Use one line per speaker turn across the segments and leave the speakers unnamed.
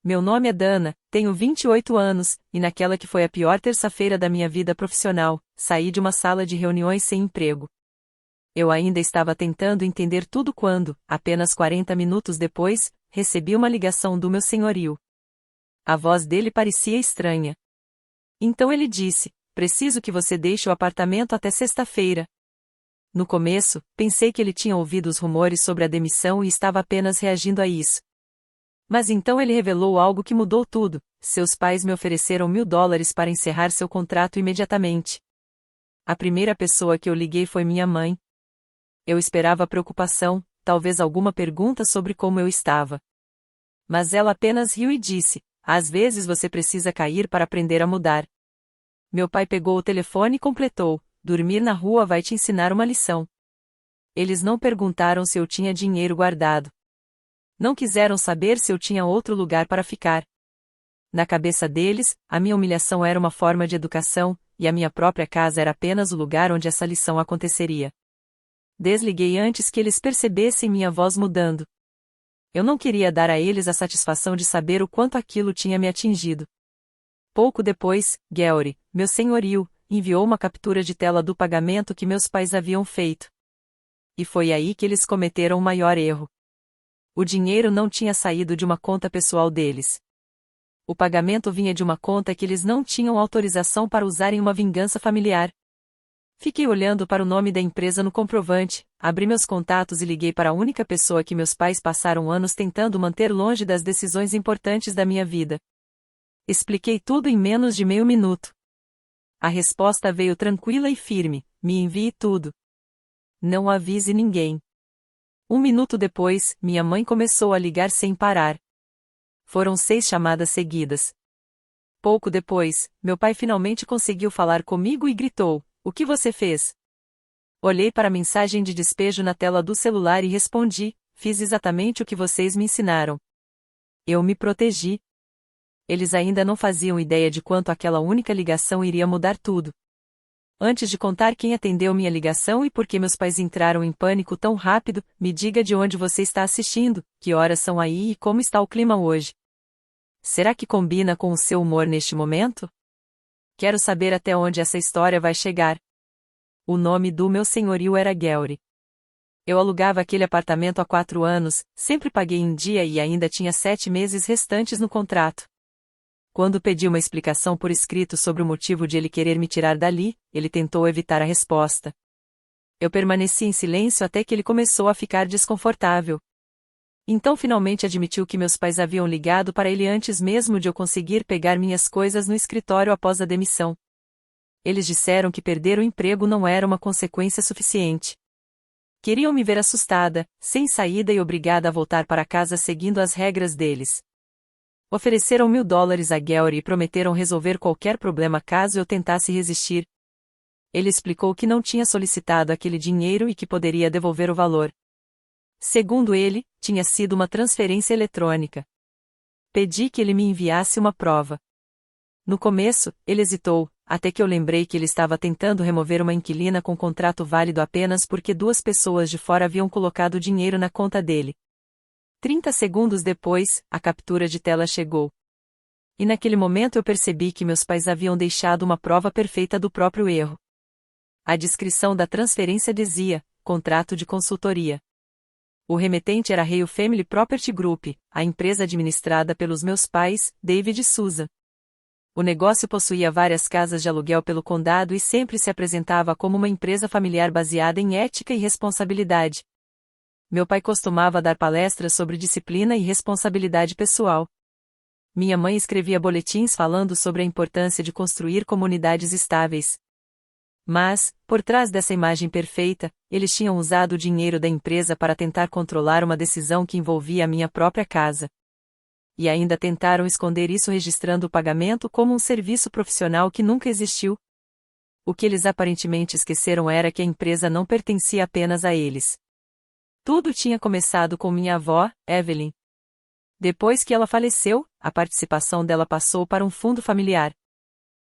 Meu nome é Dana, tenho 28 anos, e naquela que foi a pior terça-feira da minha vida profissional, saí de uma sala de reuniões sem emprego. Eu ainda estava tentando entender tudo quando, apenas 40 minutos depois, recebi uma ligação do meu senhorio. A voz dele parecia estranha. Então ele disse: "Preciso que você deixe o apartamento até sexta-feira." No começo, pensei que ele tinha ouvido os rumores sobre a demissão e estava apenas reagindo a isso. Mas então ele revelou algo que mudou tudo: seus pais me ofereceram $1.000 para encerrar seu contrato imediatamente. A primeira pessoa que eu liguei foi minha mãe. Eu esperava preocupação, talvez alguma pergunta sobre como eu estava. Mas ela apenas riu e disse: "Às vezes você precisa cair para aprender a mudar." Meu pai pegou o telefone e completou: "Dormir na rua vai te ensinar uma lição." Eles não perguntaram se eu tinha dinheiro guardado. Não quiseram saber se eu tinha outro lugar para ficar. Na cabeça deles, a minha humilhação era uma forma de educação, e a minha própria casa era apenas o lugar onde essa lição aconteceria. Desliguei antes que eles percebessem minha voz mudando. Eu não queria dar a eles a satisfação de saber o quanto aquilo tinha me atingido. Pouco depois, Gary, meu senhorio, enviou uma captura de tela do pagamento que meus pais haviam feito. E foi aí que eles cometeram o maior erro. O dinheiro não tinha saído de uma conta pessoal deles. O pagamento vinha de uma conta que eles não tinham autorização para usar em uma vingança familiar. Fiquei olhando para o nome da empresa no comprovante, abri meus contatos e liguei para a única pessoa que meus pais passaram anos tentando manter longe das decisões importantes da minha vida. Expliquei tudo em menos de meio minuto. A resposta veio tranquila e firme: "Me envie tudo. Não avise ninguém." 1 minuto depois, minha mãe começou a ligar sem parar. Foram 6 chamadas seguidas. Pouco depois, meu pai finalmente conseguiu falar comigo e gritou: "O que você fez?" Olhei para a mensagem de despejo na tela do celular e respondi: "Fiz exatamente o que vocês me ensinaram. Eu me protegi." Eles ainda não faziam ideia de quanto aquela única ligação iria mudar tudo. Antes de contar quem atendeu minha ligação e por que meus pais entraram em pânico tão rápido, me diga de onde você está assistindo, que horas são aí e como está o clima hoje. Será que combina com o seu humor neste momento? Quero saber até onde essa história vai chegar. O nome do meu senhorio era Gary. Eu alugava aquele apartamento há 4 anos, sempre paguei em dia e ainda tinha 7 meses restantes no contrato. Quando pedi uma explicação por escrito sobre o motivo de ele querer me tirar dali, ele tentou evitar a resposta. Eu permaneci em silêncio até que ele começou a ficar desconfortável. Então finalmente admitiu que meus pais haviam ligado para ele antes mesmo de eu conseguir pegar minhas coisas no escritório após a demissão. Eles disseram que perder o emprego não era uma consequência suficiente. Queriam me ver assustada, sem saída e obrigada a voltar para casa seguindo as regras deles. Ofereceram $1.000 a Gary e prometeram resolver qualquer problema caso eu tentasse resistir. Ele explicou que não tinha solicitado aquele dinheiro e que poderia devolver o valor. Segundo ele, tinha sido uma transferência eletrônica. Pedi que ele me enviasse uma prova. No começo, ele hesitou, até que eu lembrei que ele estava tentando remover uma inquilina com contrato válido apenas porque 2 pessoas de fora haviam colocado dinheiro na conta dele. 30 segundos depois, a captura de tela chegou. E naquele momento eu percebi que meus pais haviam deixado uma prova perfeita do próprio erro. A descrição da transferência dizia: contrato de consultoria. O remetente era Hale Family Property Group, a empresa administrada pelos meus pais, David e Susan. O negócio possuía várias casas de aluguel pelo condado e sempre se apresentava como uma empresa familiar baseada em ética e responsabilidade. Meu pai costumava dar palestras sobre disciplina e responsabilidade pessoal. Minha mãe escrevia boletins falando sobre a importância de construir comunidades estáveis. Mas, por trás dessa imagem perfeita, eles tinham usado o dinheiro da empresa para tentar controlar uma decisão que envolvia a minha própria casa. E ainda tentaram esconder isso registrando o pagamento como um serviço profissional que nunca existiu. O que eles aparentemente esqueceram era que a empresa não pertencia apenas a eles. Tudo tinha começado com minha avó, Evelyn. Depois que ela faleceu, a participação dela passou para um fundo familiar.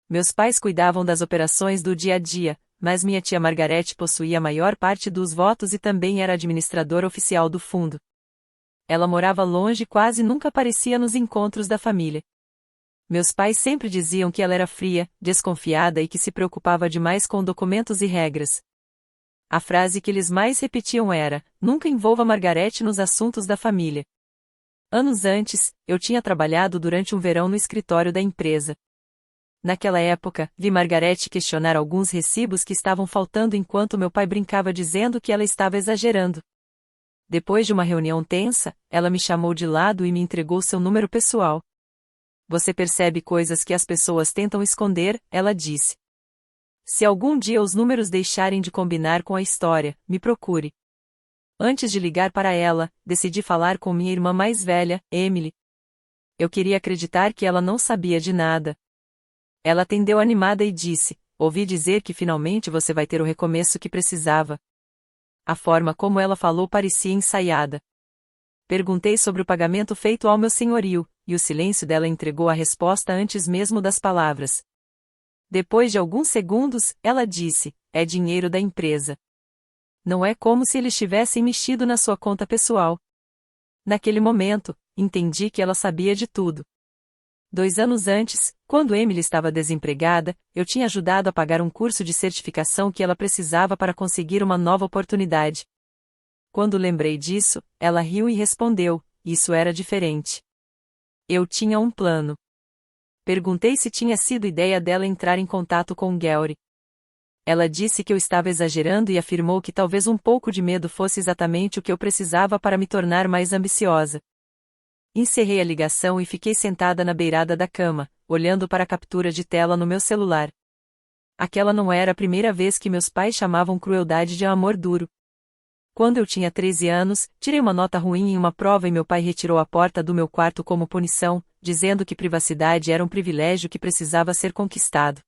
Meus pais cuidavam das operações do dia a dia, mas minha tia Margarete possuía a maior parte dos votos e também era administradora oficial do fundo. Ela morava longe e quase nunca aparecia nos encontros da família. Meus pais sempre diziam que ela era fria, desconfiada e que se preocupava demais com documentos e regras. A frase que eles mais repetiam era: nunca envolva Margarete nos assuntos da família. Anos antes, eu tinha trabalhado durante um verão no escritório da empresa. Naquela época, vi Margarete questionar alguns recibos que estavam faltando enquanto meu pai brincava dizendo que ela estava exagerando. Depois de uma reunião tensa, ela me chamou de lado e me entregou seu número pessoal. Você percebe coisas que as pessoas tentam esconder, ela disse. Se algum dia os números deixarem de combinar com a história, me procure. Antes de ligar para ela, decidi falar com minha irmã mais velha, Emily. Eu queria acreditar que ela não sabia de nada. Ela atendeu animada e disse: ouvi dizer que finalmente você vai ter o recomeço que precisava. A forma como ela falou parecia ensaiada. Perguntei sobre o pagamento feito ao meu senhorio, e o silêncio dela entregou a resposta antes mesmo das palavras. Depois de alguns segundos, ela disse: é dinheiro da empresa. Não é como se eles tivessem mexido na sua conta pessoal. Naquele momento, entendi que ela sabia de tudo. 2 anos antes, quando Emily estava desempregada, eu tinha ajudado a pagar um curso de certificação que ela precisava para conseguir uma nova oportunidade. Quando lembrei disso, ela riu e respondeu: isso era diferente. Eu tinha um plano. Perguntei se tinha sido ideia dela entrar em contato com Gary. Ela disse que eu estava exagerando e afirmou que talvez um pouco de medo fosse exatamente o que eu precisava para me tornar mais ambiciosa. Encerrei a ligação e fiquei sentada na beirada da cama, olhando para a captura de tela no meu celular. Aquela não era a primeira vez que meus pais chamavam crueldade de amor duro. Quando eu tinha 13 anos, tirei uma nota ruim em uma prova e meu pai retirou a porta do meu quarto como punição, dizendo que privacidade era um privilégio que precisava ser conquistado.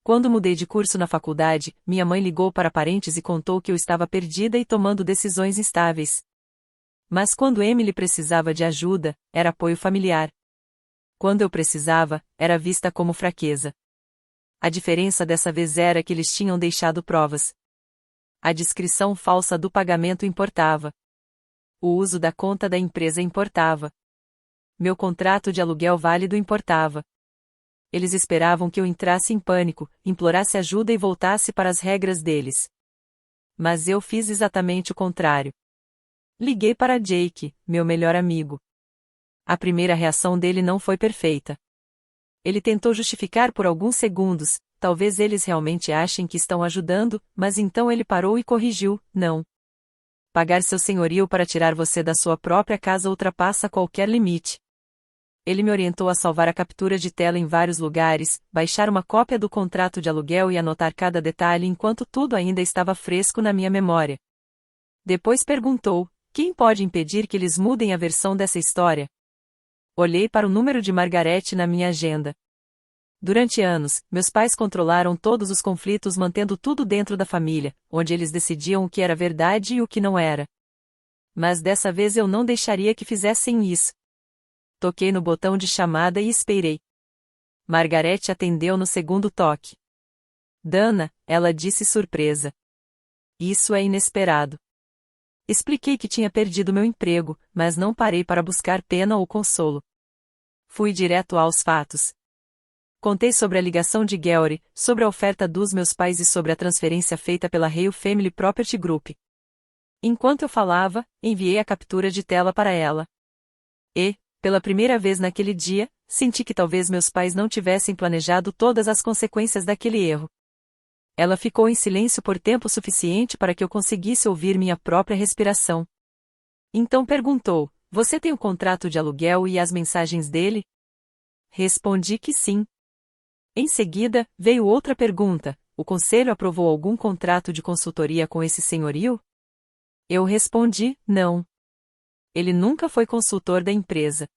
Quando mudei de curso na faculdade, minha mãe ligou para parentes e contou que eu estava perdida e tomando decisões instáveis. Mas quando Emily precisava de ajuda, era apoio familiar. Quando eu precisava, era vista como fraqueza. A diferença dessa vez era que eles tinham deixado provas. A descrição falsa do pagamento importava. O uso da conta da empresa importava. Meu contrato de aluguel válido importava. Eles esperavam que eu entrasse em pânico, implorasse ajuda e voltasse para as regras deles. Mas eu fiz exatamente o contrário. Liguei para Jake, meu melhor amigo. A primeira reação dele não foi perfeita. Ele tentou justificar por alguns segundos: talvez eles realmente achem que estão ajudando, mas então ele parou e corrigiu: não. Pagar seu senhorio para tirar você da sua própria casa ultrapassa qualquer limite. Ele me orientou a salvar a captura de tela em vários lugares, baixar uma cópia do contrato de aluguel e anotar cada detalhe enquanto tudo ainda estava fresco na minha memória. Depois perguntou: quem pode impedir que eles mudem a versão dessa história? Olhei para o número de Margarete na minha agenda. Durante anos, meus pais controlaram todos os conflitos mantendo tudo dentro da família, onde eles decidiam o que era verdade e o que não era. Mas dessa vez eu não deixaria que fizessem isso. Toquei no botão de chamada e esperei. Margarete atendeu no segundo toque. Dana, ela disse surpresa. Isso é inesperado. Expliquei que tinha perdido meu emprego, mas não parei para buscar pena ou consolo. Fui direto aos fatos. Contei sobre a ligação de Gary, sobre a oferta dos meus pais e sobre a transferência feita pela Hale Family Property Group. Enquanto eu falava, enviei a captura de tela para ela. E, pela primeira vez naquele dia, senti que talvez meus pais não tivessem planejado todas as consequências daquele erro. Ela ficou em silêncio por tempo suficiente para que eu conseguisse ouvir minha própria respiração. Então perguntou: você tem o contrato de aluguel e as mensagens dele? Respondi que sim. Em seguida, veio outra pergunta: o conselho aprovou algum contrato de consultoria com esse senhorio? Eu respondi: não. Ele nunca foi consultor da empresa.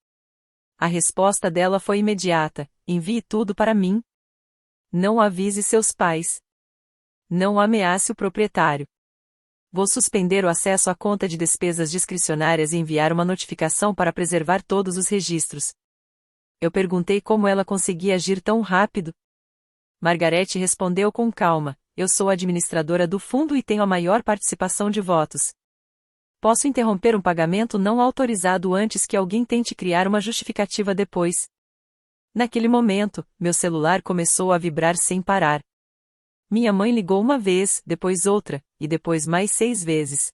A resposta dela foi imediata: envie tudo para mim. Não avise seus pais. Não ameace o proprietário. Vou suspender o acesso à conta de despesas discricionárias e enviar uma notificação para preservar todos os registros. Eu perguntei como ela conseguia agir tão rápido. Margarete respondeu com calma: eu sou administradora do fundo e tenho a maior participação de votos. Posso interromper um pagamento não autorizado antes que alguém tente criar uma justificativa depois. Naquele momento, meu celular começou a vibrar sem parar. Minha mãe ligou uma vez, depois outra, e depois mais 6 vezes.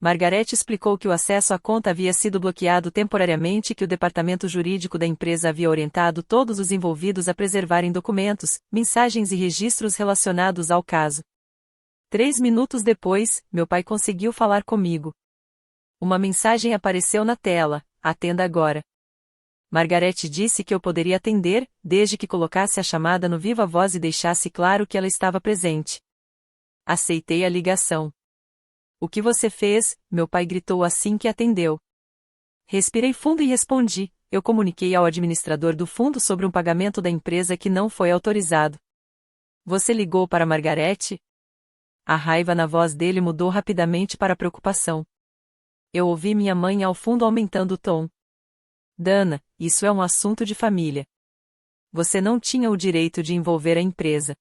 Margaret explicou que o acesso à conta havia sido bloqueado temporariamente e que o departamento jurídico da empresa havia orientado todos os envolvidos a preservarem documentos, mensagens e registros relacionados ao caso. 3 minutos depois, meu pai conseguiu falar comigo. Uma mensagem apareceu na tela: atenda agora. Margaret disse que eu poderia atender, desde que colocasse a chamada no viva voz e deixasse claro que ela estava presente. Aceitei a ligação. O que você fez? Meu pai gritou assim que atendeu. Respirei fundo e respondi: eu comuniquei ao administrador do fundo sobre um pagamento da empresa que não foi autorizado. Você ligou para Margaret? A raiva na voz dele mudou rapidamente para preocupação. Eu ouvi minha mãe ao fundo aumentando o tom. Dana, isso é um assunto de família. Você não tinha o direito de envolver a empresa.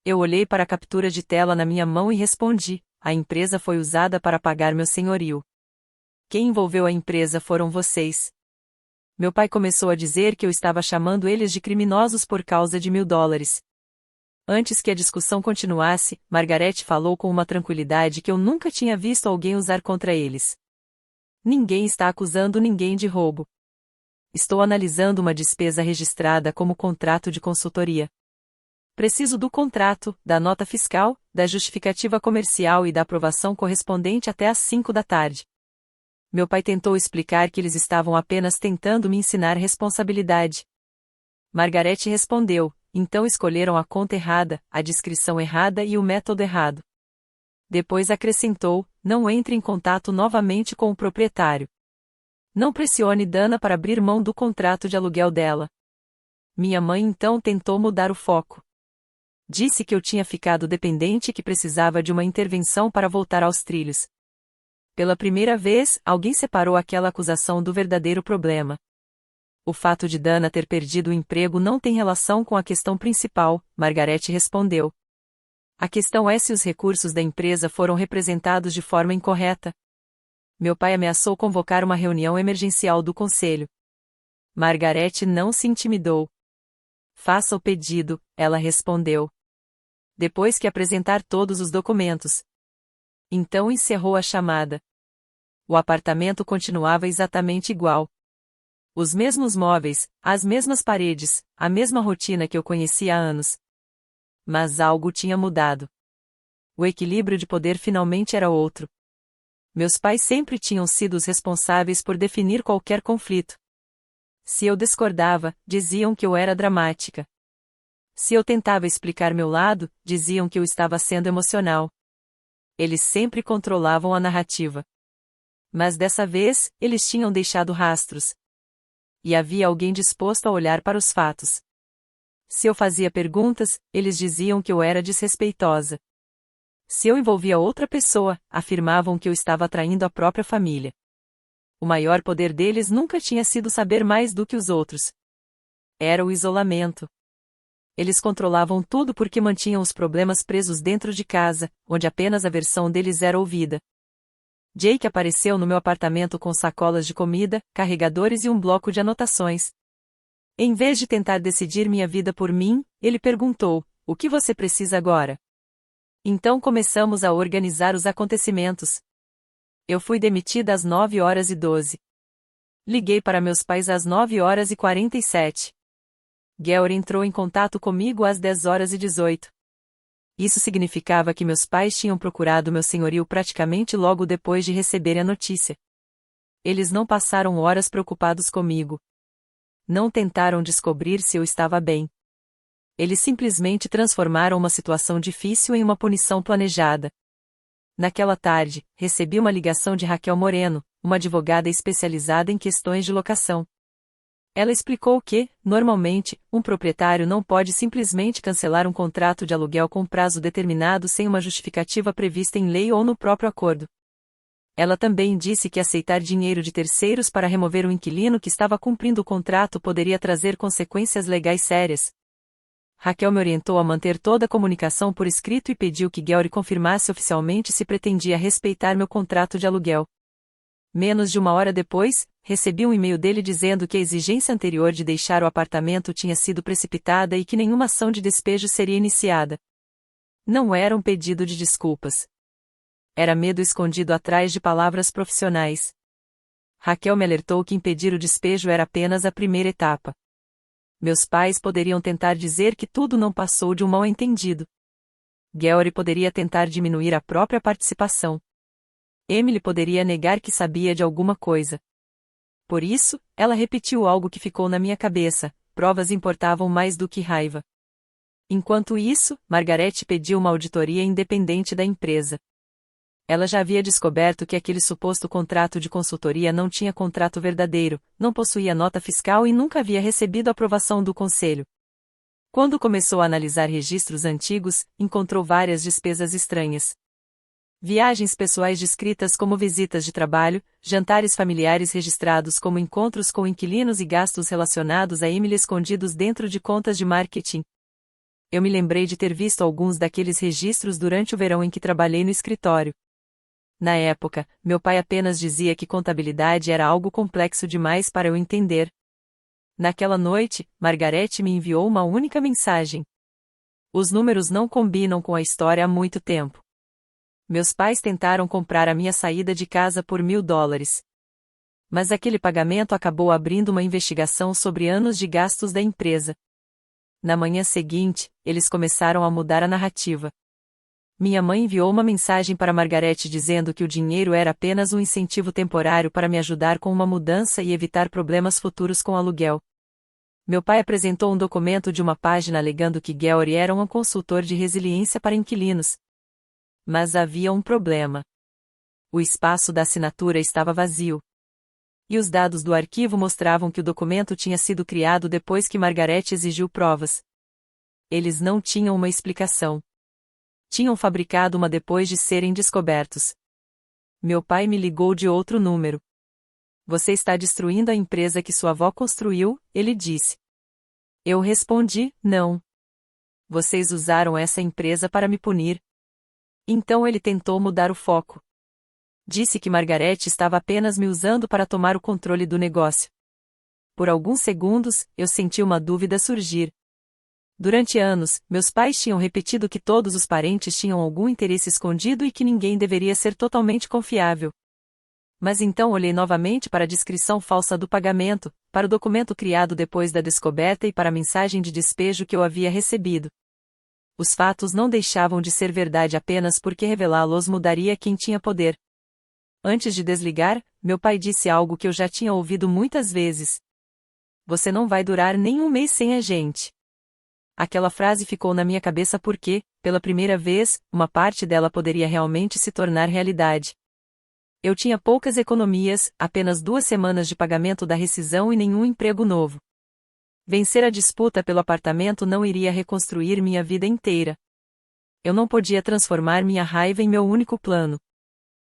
Eu olhei para a captura de tela na minha mão e respondi: a empresa foi usada para pagar meu senhorio. Quem envolveu a empresa foram vocês. Meu pai começou a dizer que eu estava chamando eles de criminosos por causa de $1000. Antes que a discussão continuasse, Margaret falou com uma tranquilidade que eu nunca tinha visto alguém usar contra eles. Ninguém está acusando ninguém de roubo. Estou analisando uma despesa registrada como contrato de consultoria. Preciso do contrato, da nota fiscal, da justificativa comercial e da aprovação correspondente até às 5 da tarde. Meu pai tentou explicar que eles estavam apenas tentando me ensinar responsabilidade. Margaret respondeu: então escolheram a conta errada, a descrição errada e o método errado. Depois acrescentou: não entre em contato novamente com o proprietário. Não pressione Dana para abrir mão do contrato de aluguel dela. Minha mãe então tentou mudar o foco. Disse que eu tinha ficado dependente e que precisava de uma intervenção para voltar aos trilhos. Pela primeira vez, alguém separou aquela acusação do verdadeiro problema. O fato de Dana ter perdido o emprego não tem relação com a questão principal, Margaret respondeu. A questão é se os recursos da empresa foram representados de forma incorreta. Meu pai ameaçou convocar uma reunião emergencial do conselho. Margaret não se intimidou. Faça o pedido, ela respondeu. Depois que apresentar todos os documentos. Então encerrou a chamada. O apartamento continuava exatamente igual. Os mesmos móveis, as mesmas paredes, a mesma rotina que eu conhecia há anos. Mas algo tinha mudado. O equilíbrio de poder finalmente era outro. Meus pais sempre tinham sido os responsáveis por definir qualquer conflito. Se eu discordava, diziam que eu era dramática. Se eu tentava explicar meu lado, diziam que eu estava sendo emocional. Eles sempre controlavam a narrativa. Mas dessa vez, eles tinham deixado rastros. E havia alguém disposto a olhar para os fatos. Se eu fazia perguntas, eles diziam que eu era desrespeitosa. Se eu envolvia outra pessoa, afirmavam que eu estava traindo a própria família. O maior poder deles nunca tinha sido saber mais do que os outros. Era o isolamento. Eles controlavam tudo porque mantinham os problemas presos dentro de casa, onde apenas a versão deles era ouvida. Jake apareceu no meu apartamento com sacolas de comida, carregadores e um bloco de anotações. Em vez de tentar decidir minha vida por mim, ele perguntou: o que você precisa agora? Então começamos a organizar os acontecimentos. Eu fui demitida às 9h12. Liguei para meus pais às 9h47. Georg entrou em contato comigo às 10h18. Isso significava que meus pais tinham procurado meu senhorio praticamente logo depois de receberem a notícia. Eles não passaram horas preocupados comigo. Não tentaram descobrir se eu estava bem. Eles simplesmente transformaram uma situação difícil em uma punição planejada. Naquela tarde, recebi uma ligação de Raquel Moreno, uma advogada especializada em questões de locação. Ela explicou que, normalmente, um proprietário não pode simplesmente cancelar um contrato de aluguel com prazo determinado sem uma justificativa prevista em lei ou no próprio acordo. Ela também disse que aceitar dinheiro de terceiros para remover um inquilino que estava cumprindo o contrato poderia trazer consequências legais sérias. Raquel me orientou a manter toda a comunicação por escrito e pediu que Gary confirmasse oficialmente se pretendia respeitar meu contrato de aluguel. Menos de uma hora depois, recebi um e-mail dele dizendo que a exigência anterior de deixar o apartamento tinha sido precipitada e que nenhuma ação de despejo seria iniciada. Não era um pedido de desculpas. Era medo escondido atrás de palavras profissionais. Raquel me alertou que impedir o despejo era apenas a primeira etapa. Meus pais poderiam tentar dizer que tudo não passou de um mal-entendido. Gary poderia tentar diminuir a própria participação. Emily poderia negar que sabia de alguma coisa. Por isso, ela repetiu algo que ficou na minha cabeça: provas importavam mais do que raiva. Enquanto isso, Margaret pediu uma auditoria independente da empresa. Ela já havia descoberto que aquele suposto contrato de consultoria não tinha contrato verdadeiro, não possuía nota fiscal e nunca havia recebido aprovação do conselho. Quando começou a analisar registros antigos, encontrou várias despesas estranhas. Viagens pessoais descritas como visitas de trabalho, jantares familiares registrados como encontros com inquilinos e gastos relacionados a Emily escondidos dentro de contas de marketing. Eu me lembrei de ter visto alguns daqueles registros durante o verão em que trabalhei no escritório. Na época, meu pai apenas dizia que contabilidade era algo complexo demais para eu entender. Naquela noite, Margaret me enviou uma única mensagem. Os números não combinam com a história há muito tempo. Meus pais tentaram comprar a minha saída de casa por $1.000. Mas aquele pagamento acabou abrindo uma investigação sobre anos de gastos da empresa. Na manhã seguinte, eles começaram a mudar a narrativa. Minha mãe enviou uma mensagem para Margaret dizendo que o dinheiro era apenas um incentivo temporário para me ajudar com uma mudança e evitar problemas futuros com aluguel. Meu pai apresentou um documento de uma página alegando que Gary era um consultor de resiliência para inquilinos. Mas havia um problema. O espaço da assinatura estava vazio. E os dados do arquivo mostravam que o documento tinha sido criado depois que Margaret exigiu provas. Eles não tinham uma explicação. Tinham fabricado uma depois de serem descobertos. Meu pai me ligou de outro número. Você está destruindo a empresa que sua avó construiu, ele disse. Eu respondi, não. Vocês usaram essa empresa para me punir. Então ele tentou mudar o foco. Disse que Margaret estava apenas me usando para tomar o controle do negócio. Por alguns segundos, eu senti uma dúvida surgir. Durante anos, meus pais tinham repetido que todos os parentes tinham algum interesse escondido e que ninguém deveria ser totalmente confiável. Mas então olhei novamente para a descrição falsa do pagamento, para o documento criado depois da descoberta e para a mensagem de despejo que eu havia recebido. Os fatos não deixavam de ser verdade apenas porque revelá-los mudaria quem tinha poder. Antes de desligar, meu pai disse algo que eu já tinha ouvido muitas vezes. Você não vai durar nem um mês sem a gente. Aquela frase ficou na minha cabeça porque, pela primeira vez, uma parte dela poderia realmente se tornar realidade. Eu tinha poucas economias, apenas 2 semanas de pagamento da rescisão e nenhum emprego novo. Vencer a disputa pelo apartamento não iria reconstruir minha vida inteira. Eu não podia transformar minha raiva em meu único plano.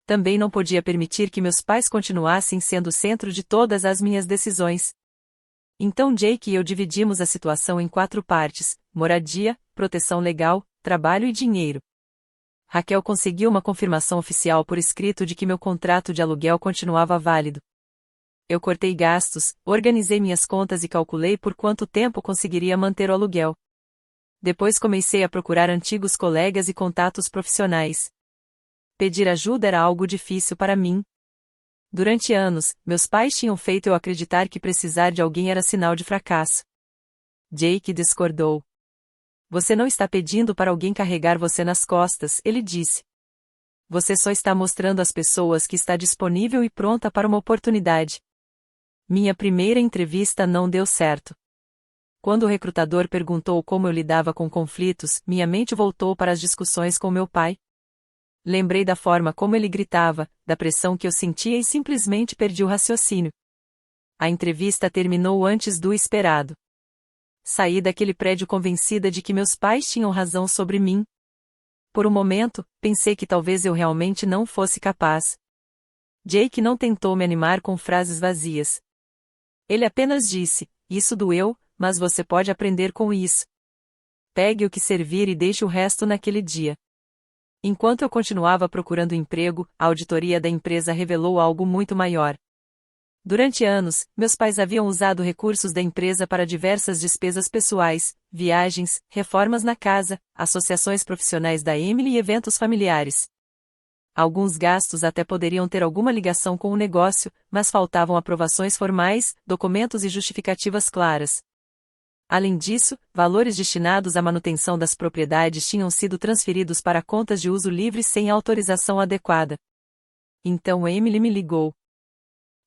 Também não podia permitir que meus pais continuassem sendo o centro de todas as minhas decisões. Então Jake e eu dividimos a situação em 4 partes: moradia, proteção legal, trabalho e dinheiro. Raquel conseguiu uma confirmação oficial por escrito de que meu contrato de aluguel continuava válido. Eu cortei gastos, organizei minhas contas e calculei por quanto tempo conseguiria manter o aluguel. Depois comecei a procurar antigos colegas e contatos profissionais. Pedir ajuda era algo difícil para mim. Durante anos, meus pais tinham feito eu acreditar que precisar de alguém era sinal de fracasso. Jake discordou. Você não está pedindo para alguém carregar você nas costas, ele disse. Você só está mostrando às pessoas que está disponível e pronta para uma oportunidade. Minha primeira entrevista não deu certo. Quando o recrutador perguntou como eu lidava com conflitos, minha mente voltou para as discussões com meu pai. Lembrei da forma como ele gritava, da pressão que eu sentia e simplesmente perdi o raciocínio. A entrevista terminou antes do esperado. Saí daquele prédio convencida de que meus pais tinham razão sobre mim. Por um momento, pensei que talvez eu realmente não fosse capaz. Jake não tentou me animar com frases vazias. Ele apenas disse: isso doeu, mas você pode aprender com isso. Pegue o que servir e deixe o resto naquele dia. Enquanto eu continuava procurando emprego, a auditoria da empresa revelou algo muito maior. Durante anos, meus pais haviam usado recursos da empresa para diversas despesas pessoais, viagens, reformas na casa, associações profissionais da Emily e eventos familiares. Alguns gastos até poderiam ter alguma ligação com o negócio, mas faltavam aprovações formais, documentos e justificativas claras. Além disso, valores destinados à manutenção das propriedades tinham sido transferidos para contas de uso livre sem autorização adequada. Então Emily me ligou.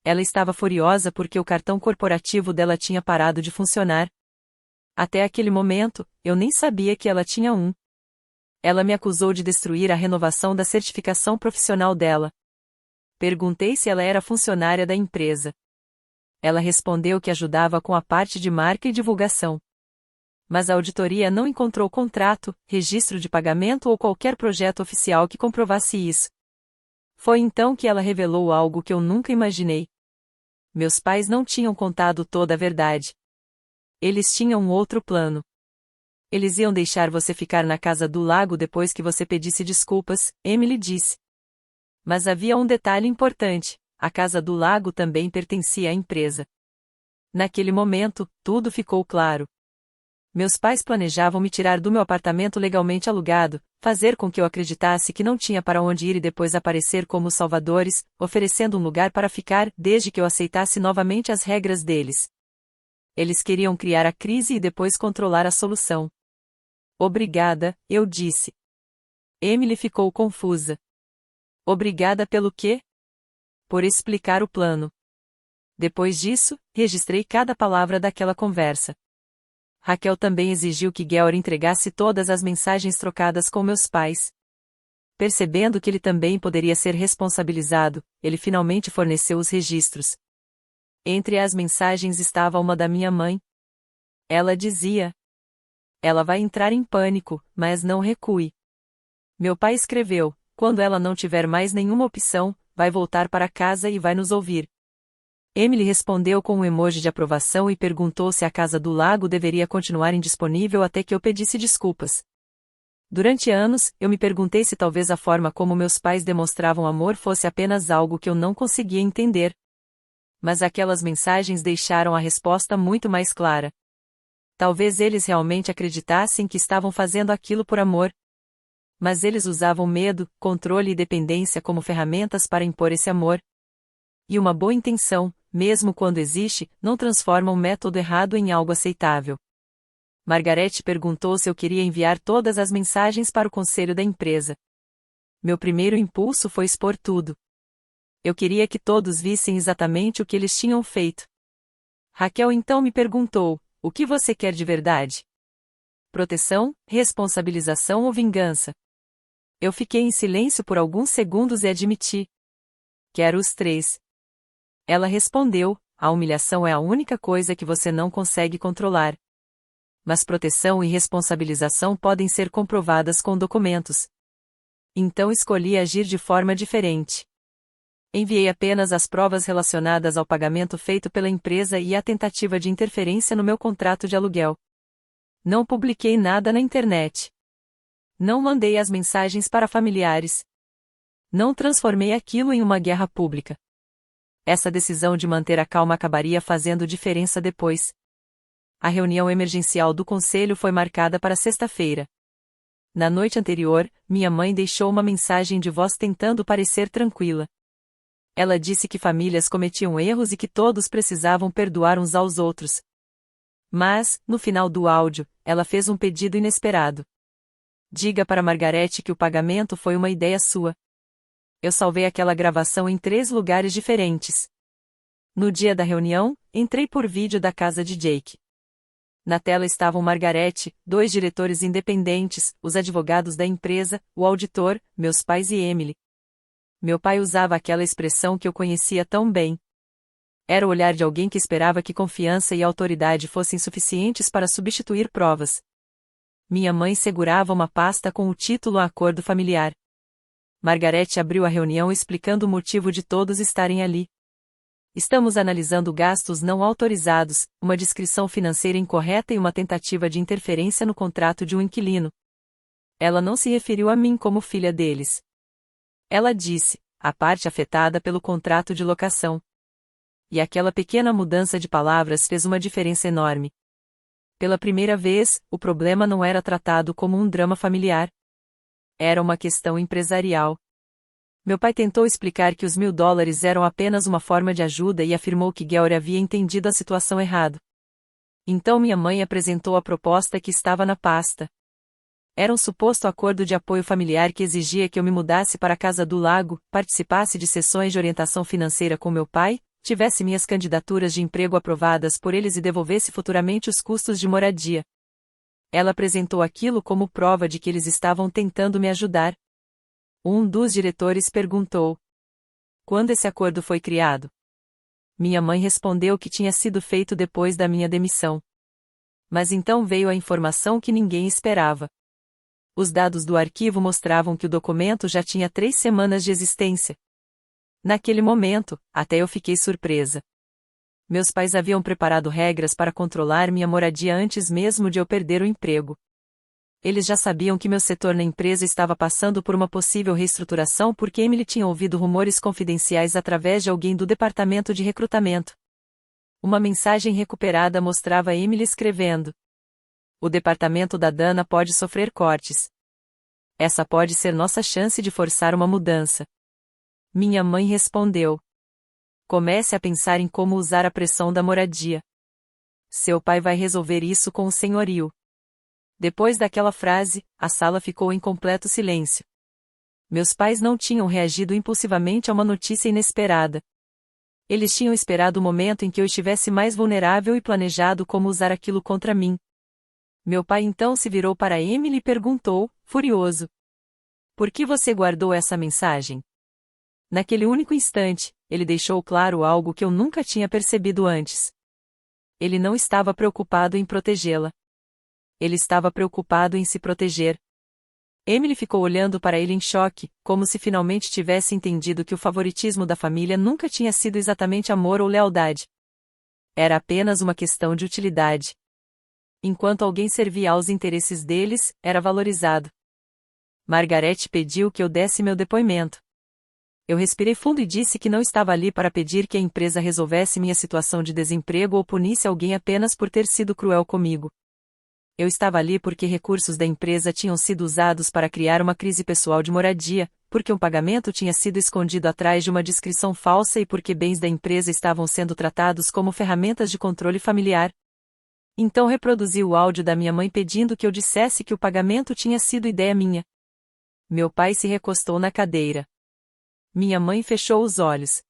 Ela estava furiosa porque o cartão corporativo dela tinha parado de funcionar. Até aquele momento, eu nem sabia que ela tinha um. Ela me acusou de destruir a renovação da certificação profissional dela. Perguntei se ela era funcionária da empresa. Ela respondeu que ajudava com a parte de marca e divulgação. Mas a auditoria não encontrou contrato, registro de pagamento ou qualquer projeto oficial que comprovasse isso. Foi então que ela revelou algo que eu nunca imaginei. Meus pais não tinham contado toda a verdade. Eles tinham um outro plano. Eles iam deixar você ficar na casa do lago depois que você pedisse desculpas, Emily disse. Mas havia um detalhe importante: a casa do lago também pertencia à empresa. Naquele momento, tudo ficou claro. Meus pais planejavam me tirar do meu apartamento legalmente alugado, fazer com que eu acreditasse que não tinha para onde ir e depois aparecer como os salvadores, oferecendo um lugar para ficar, desde que eu aceitasse novamente as regras deles. Eles queriam criar a crise e depois controlar a solução. Obrigada, eu disse. Emily ficou confusa. Obrigada pelo quê? Por explicar o plano. Depois disso, registrei cada palavra daquela conversa. Raquel também exigiu que Georg entregasse todas as mensagens trocadas com meus pais. Percebendo que ele também poderia ser responsabilizado, ele finalmente forneceu os registros. Entre as mensagens estava uma da minha mãe. Ela dizia: ela vai entrar em pânico, mas não recue. Meu pai escreveu: quando ela não tiver mais nenhuma opção, vai voltar para casa e vai nos ouvir. Emily respondeu com um emoji de aprovação e perguntou se a casa do lago deveria continuar indisponível até que eu pedisse desculpas. Durante anos, eu me perguntei se talvez a forma como meus pais demonstravam amor fosse apenas algo que eu não conseguia entender. Mas aquelas mensagens deixaram a resposta muito mais clara. Talvez eles realmente acreditassem que estavam fazendo aquilo por amor. Mas eles usavam medo, controle e dependência como ferramentas para impor esse amor. E uma boa intenção, mesmo quando existe, não transforma um método errado em algo aceitável. Margarete perguntou se eu queria enviar todas as mensagens para o conselho da empresa. Meu primeiro impulso foi expor tudo. Eu queria que todos vissem exatamente o que eles tinham feito. Raquel então me perguntou: o que você quer de verdade? Proteção, responsabilização ou vingança? Eu fiquei em silêncio por alguns segundos e admiti: quero os três. Ela respondeu: a humilhação é a única coisa que você não consegue controlar. Mas proteção e responsabilização podem ser comprovadas com documentos. Então escolhi agir de forma diferente. Enviei apenas as provas relacionadas ao pagamento feito pela empresa e a tentativa de interferência no meu contrato de aluguel. Não publiquei nada na internet. Não mandei as mensagens para familiares. Não transformei aquilo em uma guerra pública. Essa decisão de manter a calma acabaria fazendo diferença depois. A reunião emergencial do conselho foi marcada para sexta-feira. Na noite anterior, minha mãe deixou uma mensagem de voz tentando parecer tranquila. Ela disse que famílias cometiam erros e que todos precisavam perdoar uns aos outros. Mas, no final do áudio, ela fez um pedido inesperado. Diga para Margarete que o pagamento foi uma ideia sua. Eu salvei aquela gravação em 3 lugares diferentes. No dia da reunião, entrei por vídeo da casa de Jake. Na tela estavam Margarete, 2 diretores independentes, os advogados da empresa, o auditor, meus pais e Emily. Meu pai usava aquela expressão que eu conhecia tão bem. Era o olhar de alguém que esperava que confiança e autoridade fossem suficientes para substituir provas. Minha mãe segurava uma pasta com o título Acordo Familiar. Margarete abriu a reunião explicando o motivo de todos estarem ali. Estamos analisando gastos não autorizados, uma descrição financeira incorreta e uma tentativa de interferência no contrato de um inquilino. Ela não se referiu a mim como filha deles. Ela disse, a parte afetada pelo contrato de locação. E aquela pequena mudança de palavras fez uma diferença enorme. Pela primeira vez, o problema não era tratado como um drama familiar. Era uma questão empresarial. Meu pai tentou explicar que os $1.000 eram apenas uma forma de ajuda e afirmou que Gary havia entendido a situação errado. Então minha mãe apresentou a proposta que estava na pasta. Era um suposto acordo de apoio familiar que exigia que eu me mudasse para a Casa do Lago, participasse de sessões de orientação financeira com meu pai, tivesse minhas candidaturas de emprego aprovadas por eles e devolvesse futuramente os custos de moradia. Ela apresentou aquilo como prova de que eles estavam tentando me ajudar. Um dos diretores perguntou: quando esse acordo foi criado? Minha mãe respondeu que tinha sido feito depois da minha demissão. Mas então veio a informação que ninguém esperava. Os dados do arquivo mostravam que o documento já tinha 3 semanas de existência. Naquele momento, até eu fiquei surpresa. Meus pais haviam preparado regras para controlar minha moradia antes mesmo de eu perder o emprego. Eles já sabiam que meu setor na empresa estava passando por uma possível reestruturação porque Emily tinha ouvido rumores confidenciais através de alguém do departamento de recrutamento. Uma mensagem recuperada mostrava Emily escrevendo: o departamento da Dana pode sofrer cortes. Essa pode ser nossa chance de forçar uma mudança. Minha mãe respondeu: comece a pensar em como usar a pressão da moradia. Seu pai vai resolver isso com o senhorio. Depois daquela frase, a sala ficou em completo silêncio. Meus pais não tinham reagido impulsivamente a uma notícia inesperada. Eles tinham esperado o momento em que eu estivesse mais vulnerável e planejado como usar aquilo contra mim. Meu pai então se virou para Emily e perguntou, furioso: por que você guardou essa mensagem? Naquele único instante, ele deixou claro algo que eu nunca tinha percebido antes. Ele não estava preocupado em protegê-la. Ele estava preocupado em se proteger. Emily ficou olhando para ele em choque, como se finalmente tivesse entendido que o favoritismo da família nunca tinha sido exatamente amor ou lealdade. Era apenas uma questão de utilidade. Enquanto alguém servia aos interesses deles, era valorizado. Margaret pediu que eu desse meu depoimento. Eu respirei fundo e disse que não estava ali para pedir que a empresa resolvesse minha situação de desemprego ou punisse alguém apenas por ter sido cruel comigo. Eu estava ali porque recursos da empresa tinham sido usados para criar uma crise pessoal de moradia, porque um pagamento tinha sido escondido atrás de uma descrição falsa e porque bens da empresa estavam sendo tratados como ferramentas de controle familiar. Então reproduzi o áudio da minha mãe pedindo que eu dissesse que o pagamento tinha sido ideia minha. Meu pai se recostou na cadeira. Minha mãe fechou os olhos.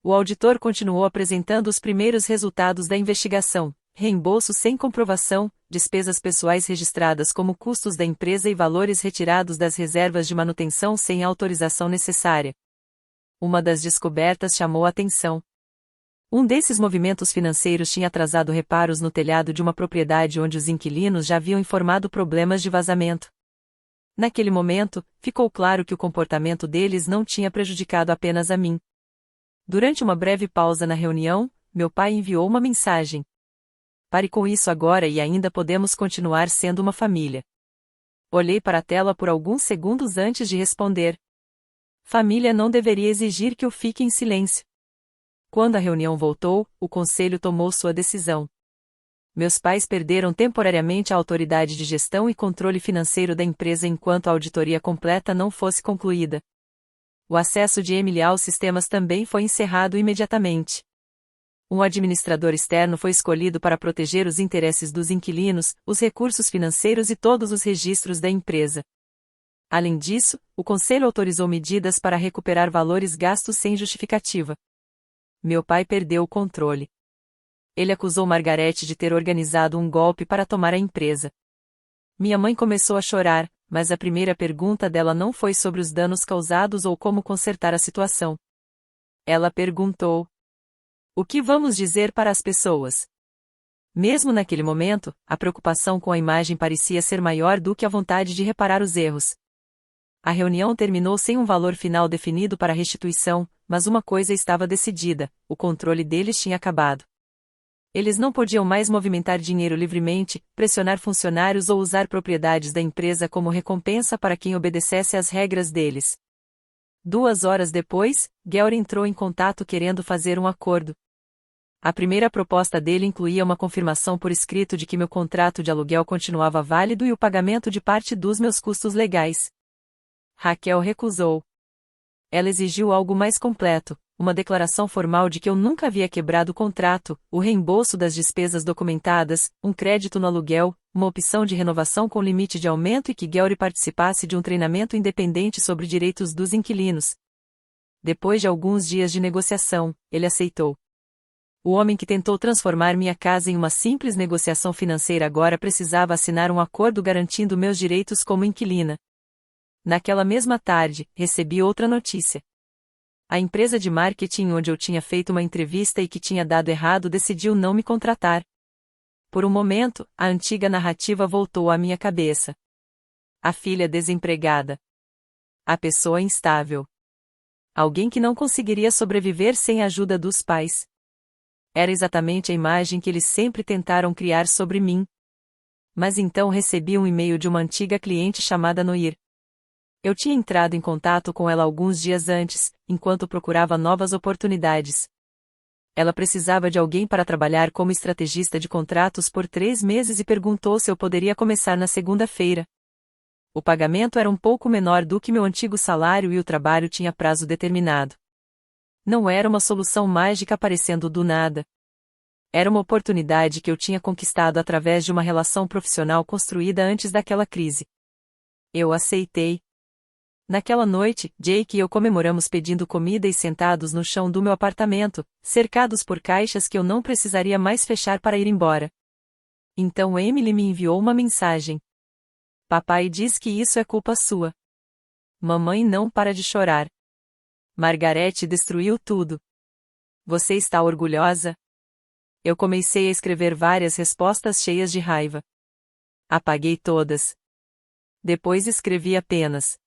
O auditor continuou apresentando os primeiros resultados da investigação: reembolso sem comprovação, despesas pessoais registradas como custos da empresa e valores retirados das reservas de manutenção sem a autorização necessária. Uma das descobertas chamou a atenção. Um desses movimentos financeiros tinha atrasado reparos no telhado de uma propriedade onde os inquilinos já haviam informado problemas de vazamento. Naquele momento, ficou claro que o comportamento deles não tinha prejudicado apenas a mim. Durante uma breve pausa na reunião, meu pai enviou uma mensagem: pare com isso agora e ainda podemos continuar sendo uma família. Olhei para a tela por alguns segundos antes de responder. Família não deveria exigir que eu fique em silêncio. Quando a reunião voltou, o conselho tomou sua decisão. Meus pais perderam temporariamente a autoridade de gestão e controle financeiro da empresa enquanto a auditoria completa não fosse concluída. O acesso de Emily aos sistemas também foi encerrado imediatamente. Um administrador externo foi escolhido para proteger os interesses dos inquilinos, os recursos financeiros e todos os registros da empresa. Além disso, o conselho autorizou medidas para recuperar valores gastos sem justificativa. Meu pai perdeu o controle. Ele acusou Margaret de ter organizado um golpe para tomar a empresa. Minha mãe começou a chorar, mas a primeira pergunta dela não foi sobre os danos causados ou como consertar a situação. Ela perguntou: o que vamos dizer para as pessoas? Mesmo naquele momento, a preocupação com a imagem parecia ser maior do que a vontade de reparar os erros. A reunião terminou sem um valor final definido para a restituição, mas uma coisa estava decidida: o controle deles tinha acabado. Eles não podiam mais movimentar dinheiro livremente, pressionar funcionários ou usar propriedades da empresa como recompensa para quem obedecesse às regras deles. 2 horas depois, Georg entrou em contato querendo fazer um acordo. A primeira proposta dele incluía uma confirmação por escrito de que meu contrato de aluguel continuava válido e o pagamento de parte dos meus custos legais. Raquel recusou. Ela exigiu algo mais completo, uma declaração formal de que eu nunca havia quebrado o contrato, o reembolso das despesas documentadas, um crédito no aluguel, uma opção de renovação com limite de aumento e que Georg participasse de um treinamento independente sobre direitos dos inquilinos. Depois de alguns dias de negociação, ele aceitou. O homem que tentou transformar minha casa em uma simples negociação financeira agora precisava assinar um acordo garantindo meus direitos como inquilina. Naquela mesma tarde, recebi outra notícia. A empresa de marketing onde eu tinha feito uma entrevista e que tinha dado errado decidiu não me contratar. Por um momento, a antiga narrativa voltou à minha cabeça. A filha desempregada. A pessoa instável. Alguém que não conseguiria sobreviver sem a ajuda dos pais. Era exatamente a imagem que eles sempre tentaram criar sobre mim. Mas então recebi um e-mail de uma antiga cliente chamada Noir. Eu tinha entrado em contato com ela alguns dias antes, enquanto procurava novas oportunidades. Ela precisava de alguém para trabalhar como estrategista de contratos por 3 meses e perguntou se eu poderia começar na segunda-feira. O pagamento era um pouco menor do que meu antigo salário e o trabalho tinha prazo determinado. Não era uma solução mágica aparecendo do nada. Era uma oportunidade que eu tinha conquistado através de uma relação profissional construída antes daquela crise. Eu aceitei. Naquela noite, Jake e eu comemoramos pedindo comida e sentados no chão do meu apartamento, cercados por caixas que eu não precisaria mais fechar para ir embora. Então Emily me enviou uma mensagem. Papai diz que isso é culpa sua. Mamãe não para de chorar. Margarete destruiu tudo. Você está orgulhosa? Eu comecei a escrever várias respostas cheias de raiva. Apaguei todas. Depois escrevi apenas: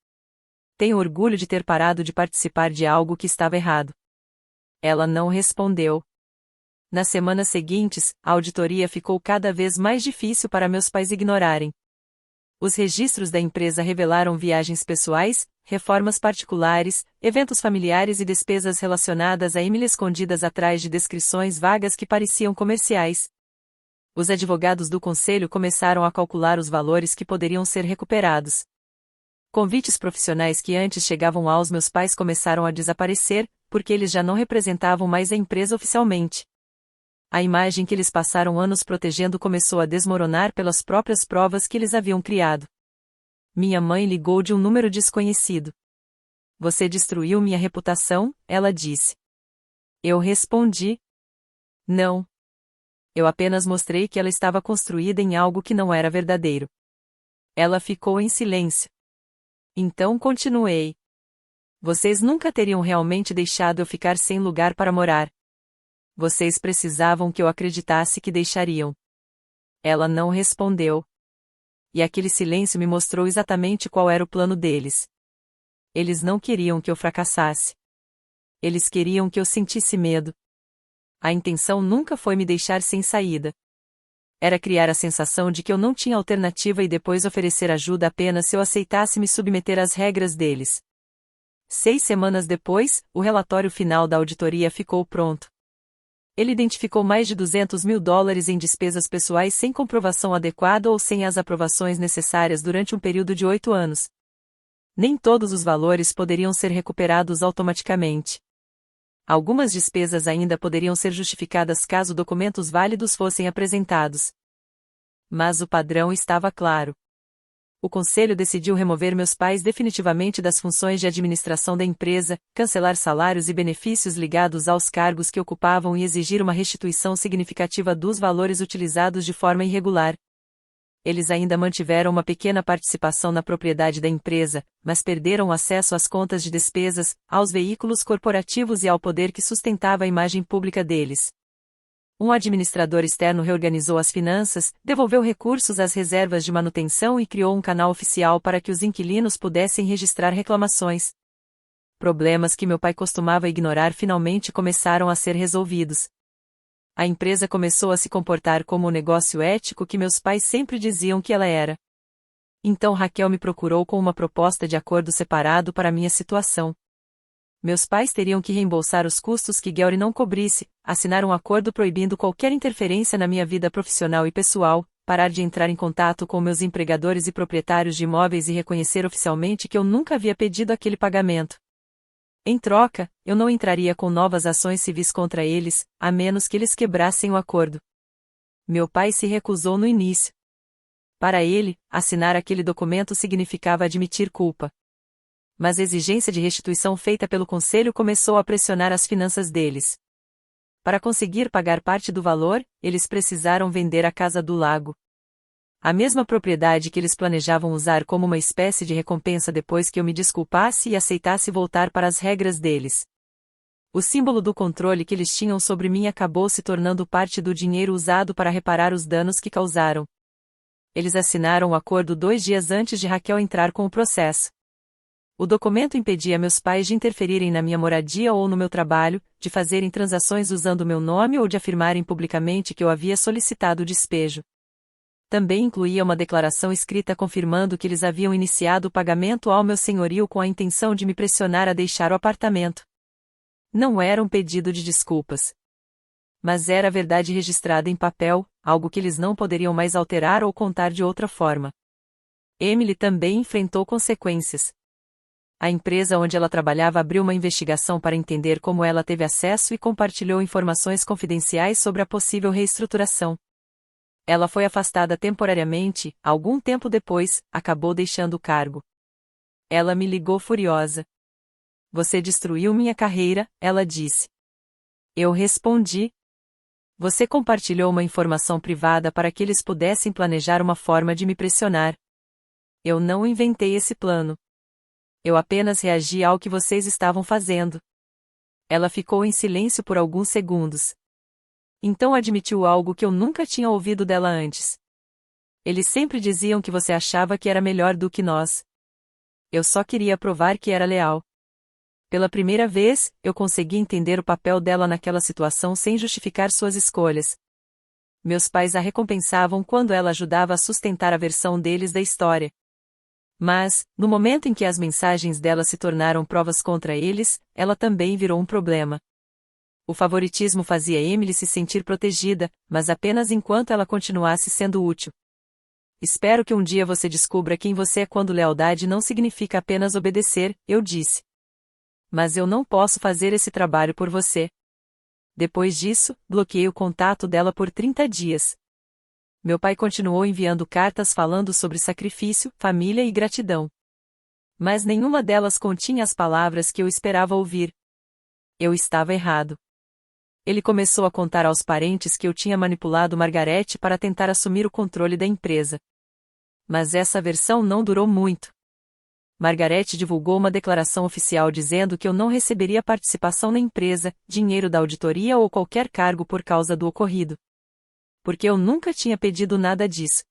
tenho orgulho de ter parado de participar de algo que estava errado. Ela não respondeu. Nas semanas seguintes, a auditoria ficou cada vez mais difícil para meus pais ignorarem. Os registros da empresa revelaram viagens pessoais, reformas particulares, eventos familiares e despesas relacionadas a Emily escondidas atrás de descrições vagas que pareciam comerciais. Os advogados do conselho começaram a calcular os valores que poderiam ser recuperados. Convites profissionais que antes chegavam aos meus pais começaram a desaparecer, porque eles já não representavam mais a empresa oficialmente. A imagem que eles passaram anos protegendo começou a desmoronar pelas próprias provas que eles haviam criado. Minha mãe ligou de um número desconhecido. Você destruiu minha reputação, ela disse. Eu respondi: não. Eu apenas mostrei que ela estava construída em algo que não era verdadeiro. Ela ficou em silêncio. Então continuei. Vocês nunca teriam realmente deixado eu ficar sem lugar para morar. Vocês precisavam que eu acreditasse que deixariam. Ela não respondeu. E aquele silêncio me mostrou exatamente qual era o plano deles. Eles não queriam que eu fracassasse. Eles queriam que eu sentisse medo. A intenção nunca foi me deixar sem saída. Era criar a sensação de que eu não tinha alternativa e depois oferecer ajuda apenas se eu aceitasse me submeter às regras deles. 6 semanas depois, o relatório final da auditoria ficou pronto. Ele identificou mais de $200 mil em despesas pessoais sem comprovação adequada ou sem as aprovações necessárias durante um período de 8 anos. Nem todos os valores poderiam ser recuperados automaticamente. Algumas despesas ainda poderiam ser justificadas caso documentos válidos fossem apresentados. Mas o padrão estava claro. O conselho decidiu remover meus pais definitivamente das funções de administração da empresa, cancelar salários e benefícios ligados aos cargos que ocupavam e exigir uma restituição significativa dos valores utilizados de forma irregular. Eles ainda mantiveram uma pequena participação na propriedade da empresa, mas perderam acesso às contas de despesas, aos veículos corporativos e ao poder que sustentava a imagem pública deles. Um administrador externo reorganizou as finanças, devolveu recursos às reservas de manutenção e criou um canal oficial para que os inquilinos pudessem registrar reclamações. Problemas que meu pai costumava ignorar finalmente começaram a ser resolvidos. A empresa começou a se comportar como o negócio ético que meus pais sempre diziam que ela era. Então Raquel me procurou com uma proposta de acordo separado para minha situação. Meus pais teriam que reembolsar os custos que Guelry não cobrisse, assinar um acordo proibindo qualquer interferência na minha vida profissional e pessoal, parar de entrar em contato com meus empregadores e proprietários de imóveis e reconhecer oficialmente que eu nunca havia pedido aquele pagamento. Em troca, eu não entraria com novas ações civis contra eles, a menos que eles quebrassem o acordo. Meu pai se recusou no início. Para ele, assinar aquele documento significava admitir culpa. Mas a exigência de restituição feita pelo conselho começou a pressionar as finanças deles. Para conseguir pagar parte do valor, eles precisaram vender a Casa do Lago. A mesma propriedade que eles planejavam usar como uma espécie de recompensa depois que eu me desculpasse e aceitasse voltar para as regras deles. O símbolo do controle que eles tinham sobre mim acabou se tornando parte do dinheiro usado para reparar os danos que causaram. Eles assinaram o acordo 2 dias antes de Raquel entrar com o processo. O documento impedia meus pais de interferirem na minha moradia ou no meu trabalho, de fazerem transações usando meu nome ou de afirmarem publicamente que eu havia solicitado o despejo. Também incluía uma declaração escrita confirmando que eles haviam iniciado o pagamento ao meu senhorio com a intenção de me pressionar a deixar o apartamento. Não era um pedido de desculpas. Mas era a verdade registrada em papel, algo que eles não poderiam mais alterar ou contar de outra forma. Emily também enfrentou consequências. A empresa onde ela trabalhava abriu uma investigação para entender como ela teve acesso e compartilhou informações confidenciais sobre a possível reestruturação. Ela foi afastada temporariamente, algum tempo depois, acabou deixando o cargo. Ela me ligou furiosa. Você destruiu minha carreira, ela disse. Eu respondi. Você compartilhou uma informação privada para que eles pudessem planejar uma forma de me pressionar. Eu não inventei esse plano. Eu apenas reagi ao que vocês estavam fazendo. Ela ficou em silêncio por alguns segundos. Então admitiu algo que eu nunca tinha ouvido dela antes. Eles sempre diziam que você achava que era melhor do que nós. Eu só queria provar que era leal. Pela primeira vez, eu consegui entender o papel dela naquela situação sem justificar suas escolhas. Meus pais a recompensavam quando ela ajudava a sustentar a versão deles da história. Mas, no momento em que as mensagens dela se tornaram provas contra eles, ela também virou um problema. O favoritismo fazia Emily se sentir protegida, mas apenas enquanto ela continuasse sendo útil. Espero que um dia você descubra quem você é quando lealdade não significa apenas obedecer, eu disse. Mas eu não posso fazer esse trabalho por você. Depois disso, bloqueei o contato dela por 30 dias. Meu pai continuou enviando cartas falando sobre sacrifício, família e gratidão. Mas nenhuma delas continha as palavras que eu esperava ouvir. Eu estava errado. Ele começou a contar aos parentes que eu tinha manipulado Margarete para tentar assumir o controle da empresa. Mas essa versão não durou muito. Margarete divulgou uma declaração oficial dizendo que eu não receberia participação na empresa, dinheiro da auditoria ou qualquer cargo por causa do ocorrido. Porque eu nunca tinha pedido nada disso.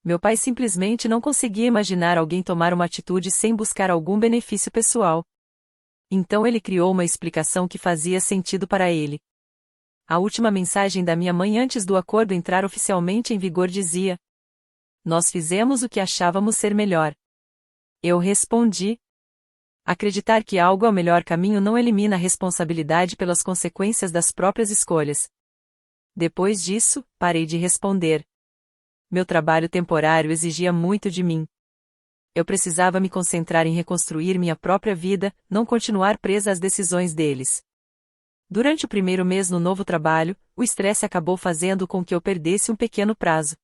Meu pai simplesmente não conseguia imaginar alguém tomar uma atitude sem buscar algum benefício pessoal. Então ele criou uma explicação que fazia sentido para ele. A última mensagem da minha mãe antes do acordo entrar oficialmente em vigor dizia: Nós fizemos o que achávamos ser melhor. Eu respondi. Acreditar que algo é o melhor caminho não elimina a responsabilidade pelas consequências das próprias escolhas. Depois disso, parei de responder. Meu trabalho temporário exigia muito de mim. Eu precisava me concentrar em reconstruir minha própria vida, não continuar presa às decisões deles. Durante o primeiro mês no novo trabalho, o estresse acabou fazendo com que eu perdesse um pequeno prazo.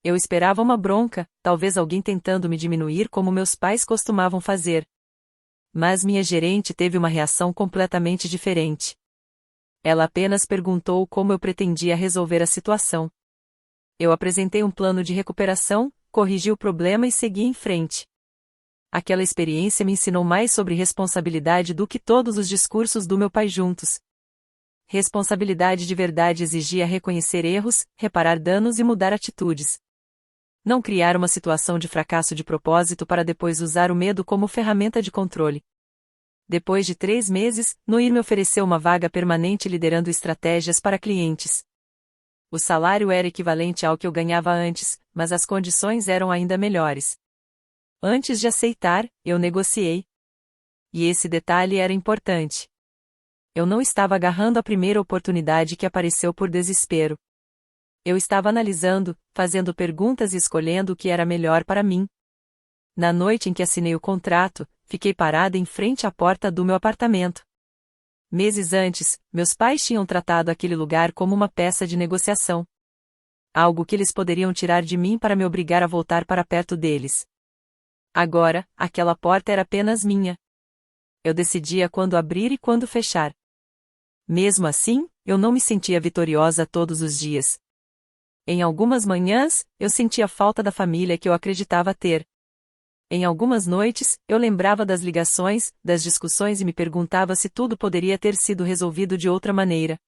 Eu esperava uma bronca, talvez alguém tentando me diminuir como meus pais costumavam fazer. Mas minha gerente teve uma reação completamente diferente. Ela apenas perguntou como eu pretendia resolver a situação. Eu apresentei um plano de recuperação, corrigi o problema e segui em frente. Aquela experiência me ensinou mais sobre responsabilidade do que todos os discursos do meu pai juntos. responsabilidade de verdade exigia reconhecer erros, reparar danos e mudar atitudes. Não criar uma situação de fracasso de propósito para depois usar o medo como ferramenta de controle. Depois de 3 meses, Noir me ofereceu uma vaga permanente liderando estratégias para clientes. O salário era equivalente ao que eu ganhava antes, mas as condições eram ainda melhores. Antes de aceitar, eu negociei. E esse detalhe era importante. Eu não estava agarrando a primeira oportunidade que apareceu por desespero. Eu estava analisando, fazendo perguntas e escolhendo o que era melhor para mim. Na noite em que assinei o contrato, fiquei parada em frente à porta do meu apartamento. Meses antes, meus pais tinham tratado aquele lugar como uma peça de negociação. Algo que eles poderiam tirar de mim para me obrigar a voltar para perto deles. Agora, aquela porta era apenas minha. Eu decidia quando abrir e quando fechar. Mesmo assim, eu não me sentia vitoriosa todos os dias. Em algumas manhãs, eu sentia falta da família que eu acreditava ter. Em algumas noites, eu lembrava das ligações, das discussões e me perguntava se tudo poderia ter sido resolvido de outra maneira.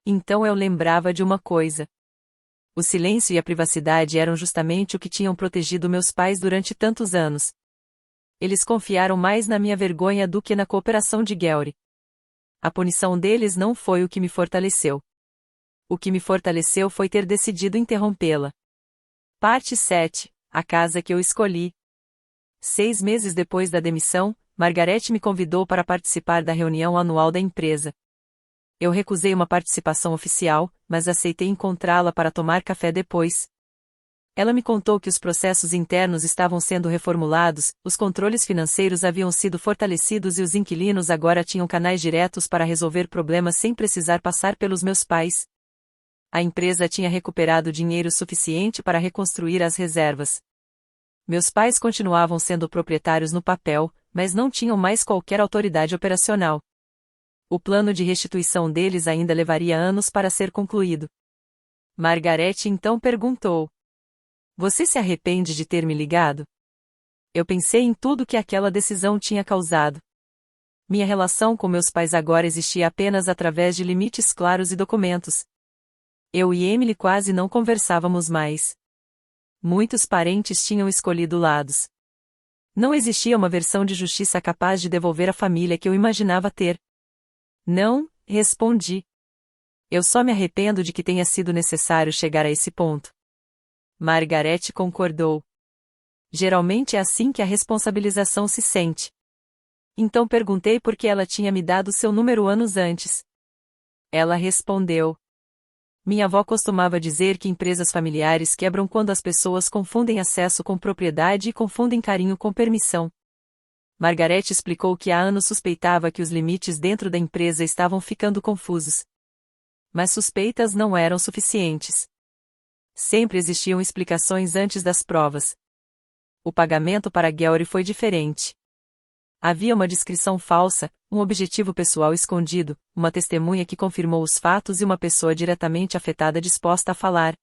Então eu lembrava de uma coisa. O silêncio e a privacidade eram justamente o que tinham protegido meus pais durante tantos anos. Eles confiaram mais na minha vergonha do que na cooperação de Guelry. A punição deles não foi o que me fortaleceu. O que me fortaleceu foi ter decidido interrompê-la. Parte 7. A casa que eu escolhi. 6 meses depois da demissão, Margarete me convidou para participar da reunião anual da empresa. Eu recusei uma participação oficial, mas aceitei encontrá-la para tomar café depois. Ela me contou que os processos internos estavam sendo reformulados, os controles financeiros haviam sido fortalecidos e os inquilinos agora tinham canais diretos para resolver problemas sem precisar passar pelos meus pais. A empresa tinha recuperado dinheiro suficiente para reconstruir as reservas. Meus pais continuavam sendo proprietários no papel, mas não tinham mais qualquer autoridade operacional. O plano de restituição deles ainda levaria anos para ser concluído. Margarete então perguntou: "Você se arrepende de ter me ligado?" Eu pensei em tudo que aquela decisão tinha causado. Minha relação com meus pais agora existia apenas através de limites claros e documentos. Eu e Emily quase não conversávamos mais. Muitos parentes tinham escolhido lados. Não existia uma versão de justiça capaz de devolver a família que eu imaginava ter. Não, respondi. Eu só me arrependo de que tenha sido necessário chegar a esse ponto. Margarete concordou. Geralmente é assim que a responsabilização se sente. Então perguntei por que ela tinha me dado seu número anos antes. Ela respondeu: "Minha avó costumava dizer que empresas familiares quebram quando as pessoas confundem acesso com propriedade e confundem carinho com permissão." Margarete explicou que há anos suspeitava que os limites dentro da empresa estavam ficando confusos. Mas suspeitas não eram suficientes. Sempre existiam explicações antes das provas. O pagamento para Guelry foi diferente. Havia uma descrição falsa, um objetivo pessoal escondido, uma testemunha que confirmou os fatos e uma pessoa diretamente afetada disposta a falar.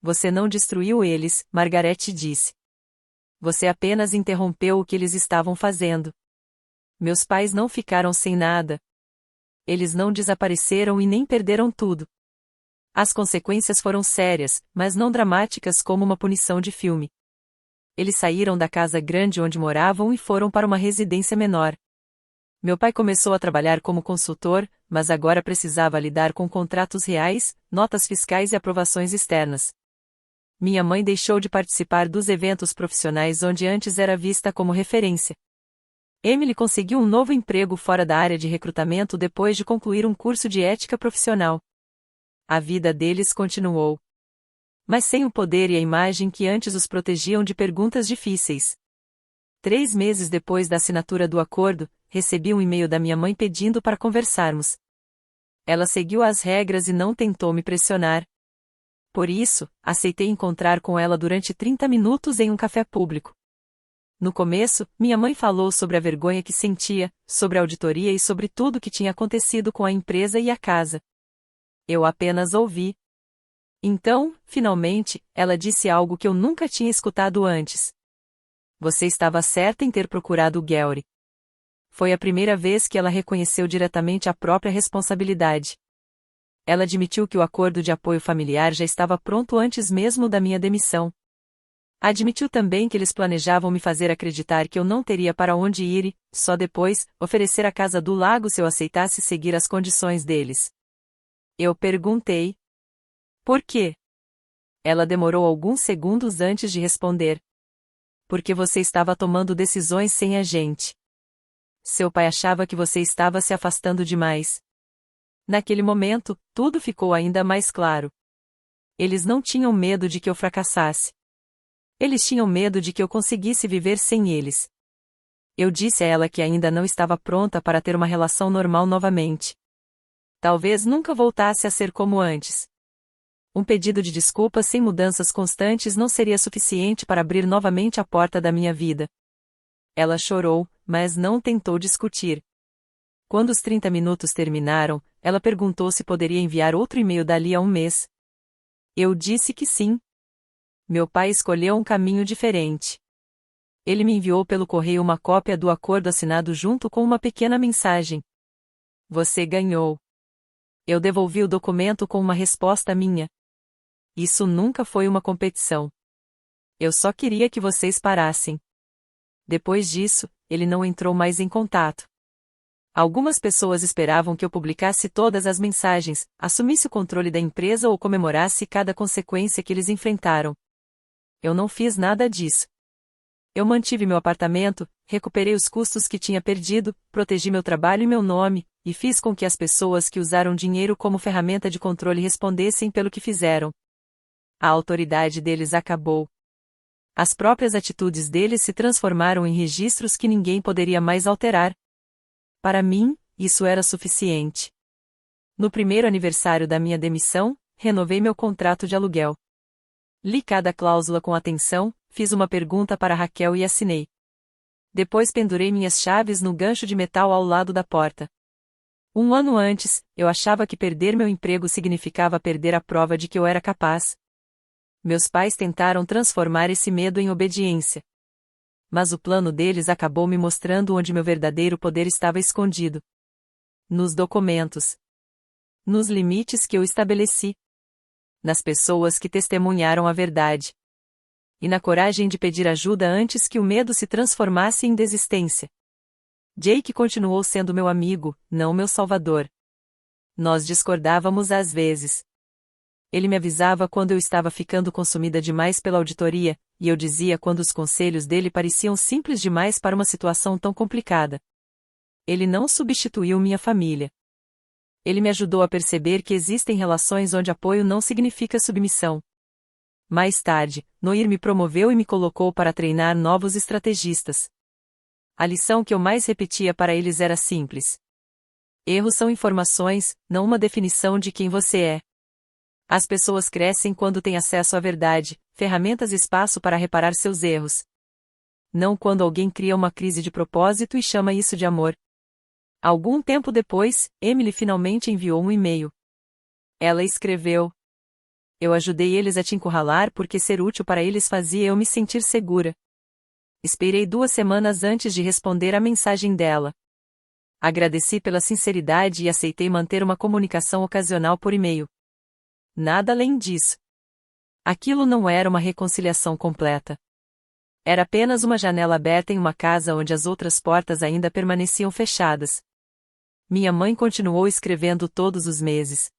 "Você não destruiu eles", Margarete disse. "Você apenas interrompeu o que eles estavam fazendo." Meus pais não ficaram sem nada. Eles não desapareceram e nem perderam tudo. As consequências foram sérias, mas não dramáticas como uma punição de filme. Eles saíram da casa grande onde moravam e foram para uma residência menor. Meu pai começou a trabalhar como consultor, mas agora precisava lidar com contratos reais, notas fiscais e aprovações externas. Minha mãe deixou de participar dos eventos profissionais onde antes era vista como referência. Emily conseguiu um novo emprego fora da área de recrutamento depois de concluir um curso de ética profissional. A vida deles continuou. Mas sem o poder e a imagem que antes os protegiam de perguntas difíceis. 3 meses depois da assinatura do acordo, recebi um e-mail da minha mãe pedindo para conversarmos. Ela seguiu as regras e não tentou me pressionar. Por isso, aceitei encontrar com ela durante 30 minutos em um café público. No começo, minha mãe falou sobre a vergonha que sentia, sobre a auditoria e sobre tudo o que tinha acontecido com a empresa e a casa. Eu apenas ouvi. Então, finalmente, ela disse algo que eu nunca tinha escutado antes. "Você estava certa em ter procurado o Guelry. Foi a primeira vez que ela reconheceu diretamente a própria responsabilidade. Ela admitiu que o acordo de apoio familiar já estava pronto antes mesmo da minha demissão. Admitiu também que eles planejavam me fazer acreditar que eu não teria para onde ir e, só depois, oferecer a casa do lago se eu aceitasse seguir as condições deles. Eu perguntei: por quê? Ela demorou alguns segundos antes de responder. Porque você estava tomando decisões sem a gente. Seu pai achava que você estava se afastando demais. Naquele momento, tudo ficou ainda mais claro. Eles não tinham medo de que eu fracassasse. Eles tinham medo de que eu conseguisse viver sem eles. Eu disse a ela que ainda não estava pronta para ter uma relação normal novamente. Talvez nunca voltasse a ser como antes. Um pedido de desculpas sem mudanças constantes não seria suficiente para abrir novamente a porta da minha vida. Ela chorou, mas não tentou discutir. Quando os 30 minutos terminaram, ela perguntou se poderia enviar outro e-mail dali a um mês. Eu disse que sim. Meu pai escolheu um caminho diferente. Ele me enviou pelo correio uma cópia do acordo assinado junto com uma pequena mensagem. Você ganhou. Eu devolvi o documento com uma resposta minha. Isso nunca foi uma competição. Eu só queria que vocês parassem. Depois disso, ele não entrou mais em contato. Algumas pessoas esperavam que eu publicasse todas as mensagens, assumisse o controle da empresa ou comemorasse cada consequência que eles enfrentaram. Eu não fiz nada disso. Eu mantive meu apartamento, recuperei os custos que tinha perdido, protegi meu trabalho e meu nome, e fiz com que as pessoas que usaram dinheiro como ferramenta de controle respondessem pelo que fizeram. A autoridade deles acabou. As próprias atitudes deles se transformaram em registros que ninguém poderia mais alterar. Para mim, isso era suficiente. No primeiro aniversário da minha demissão, renovei meu contrato de aluguel. Li cada cláusula com atenção, fiz uma pergunta para Raquel e assinei. Depois pendurei minhas chaves no gancho de metal ao lado da porta. Um ano antes, eu achava que perder meu emprego significava perder a prova de que eu era capaz. Meus pais tentaram transformar esse medo em obediência. Mas o plano deles acabou me mostrando onde meu verdadeiro poder estava escondido. Nos documentos. Nos limites que eu estabeleci. Nas pessoas que testemunharam a verdade. E na coragem de pedir ajuda antes que o medo se transformasse em desistência. Jake continuou sendo meu amigo, não meu salvador. Nós discordávamos às vezes. Ele me avisava quando eu estava ficando consumida demais pela auditoria, e eu dizia quando os conselhos dele pareciam simples demais para uma situação tão complicada. Ele não substituiu minha família. Ele me ajudou a perceber que existem relações onde apoio não significa submissão. Mais tarde, Noir me promoveu e me colocou para treinar novos estrategistas. A lição que eu mais repetia para eles era simples. Erros são informações, não uma definição de quem você é. As pessoas crescem quando têm acesso à verdade, ferramentas e espaço para reparar seus erros. Não quando alguém cria uma crise de propósito e chama isso de amor. Algum tempo depois, Emily finalmente enviou um e-mail. Ela escreveu: eu ajudei eles a te encurralar porque ser útil para eles fazia eu me sentir segura. Esperei 2 semanas antes de responder a mensagem dela. Agradeci pela sinceridade e aceitei manter uma comunicação ocasional por e-mail. Nada além disso. Aquilo não era uma reconciliação completa. Era apenas uma janela aberta em uma casa onde as outras portas ainda permaneciam fechadas. Minha mãe continuou escrevendo todos os meses.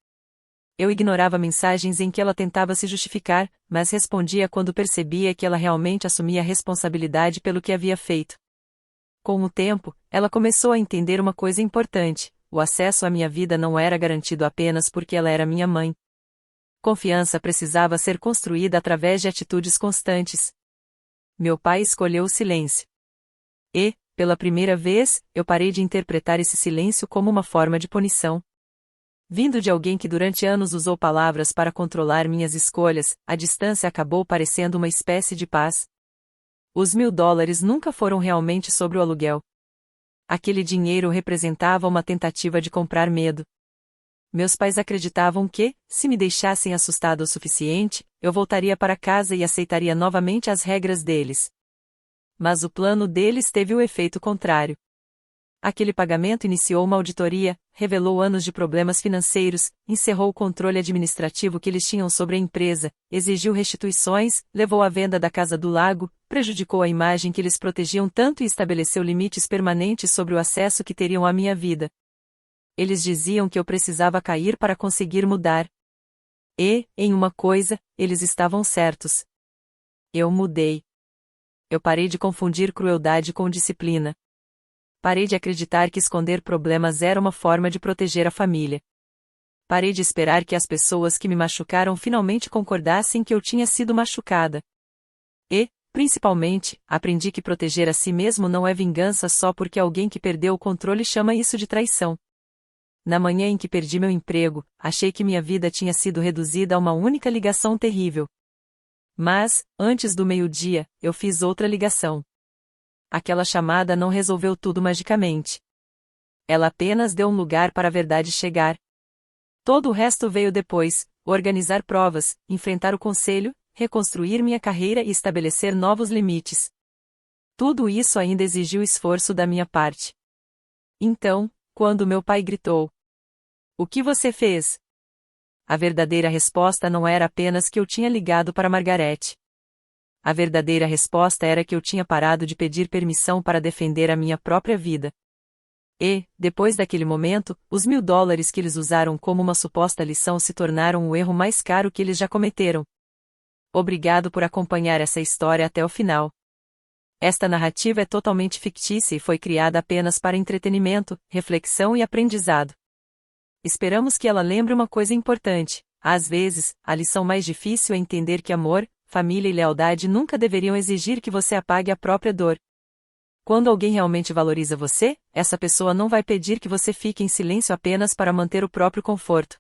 Eu ignorava mensagens em que ela tentava se justificar, mas respondia quando percebia que ela realmente assumia a responsabilidade pelo que havia feito. Com o tempo, ela começou a entender uma coisa importante: o acesso à minha vida não era garantido apenas porque ela era minha mãe. Confiança precisava ser construída através de atitudes constantes. Meu pai escolheu o silêncio. E, pela primeira vez, eu parei de interpretar esse silêncio como uma forma de punição. Vindo de alguém que durante anos usou palavras para controlar minhas escolhas, a distância acabou parecendo uma espécie de paz. Os $1000 nunca foram realmente sobre o aluguel. Aquele dinheiro representava uma tentativa de comprar medo. Meus pais acreditavam que, se me deixassem assustada o suficiente, eu voltaria para casa e aceitaria novamente as regras deles. Mas o plano deles teve o efeito contrário. Aquele pagamento iniciou uma auditoria, revelou anos de problemas financeiros, encerrou o controle administrativo que eles tinham sobre a empresa, exigiu restituições, levou à venda da Casa do Lago, prejudicou a imagem que eles protegiam tanto e estabeleceu limites permanentes sobre o acesso que teriam à minha vida. Eles diziam que eu precisava cair para conseguir mudar. E, em uma coisa, eles estavam certos. Eu mudei. Eu parei de confundir crueldade com disciplina. Parei de acreditar que esconder problemas era uma forma de proteger a família. Parei de esperar que as pessoas que me machucaram finalmente concordassem que eu tinha sido machucada. E, principalmente, aprendi que proteger a si mesmo não é vingança só porque alguém que perdeu o controle chama isso de traição. Na manhã em que perdi meu emprego, achei que minha vida tinha sido reduzida a uma única ligação terrível. Mas, antes do meio-dia, eu fiz outra ligação. Aquela chamada não resolveu tudo magicamente. Ela apenas deu um lugar para a verdade chegar. Todo o resto veio depois: organizar provas, enfrentar o conselho, reconstruir minha carreira e estabelecer novos limites. Tudo isso ainda exigiu esforço da minha parte. Então, quando meu pai gritou: "O que você fez?", a verdadeira resposta não era apenas que eu tinha ligado para Margarete. A verdadeira resposta era que eu tinha parado de pedir permissão para defender a minha própria vida. E, depois daquele momento, os $1000 que eles usaram como uma suposta lição se tornaram o erro mais caro que eles já cometeram. Obrigado por acompanhar essa história até o final. Esta narrativa é totalmente fictícia e foi criada apenas para entretenimento, reflexão e aprendizado. Esperamos que ela lembre uma coisa importante: às vezes, a lição mais difícil é entender que amor, família e lealdade nunca deveriam exigir que você apague a própria dor. Quando alguém realmente valoriza você, essa pessoa não vai pedir que você fique em silêncio apenas para manter o próprio conforto.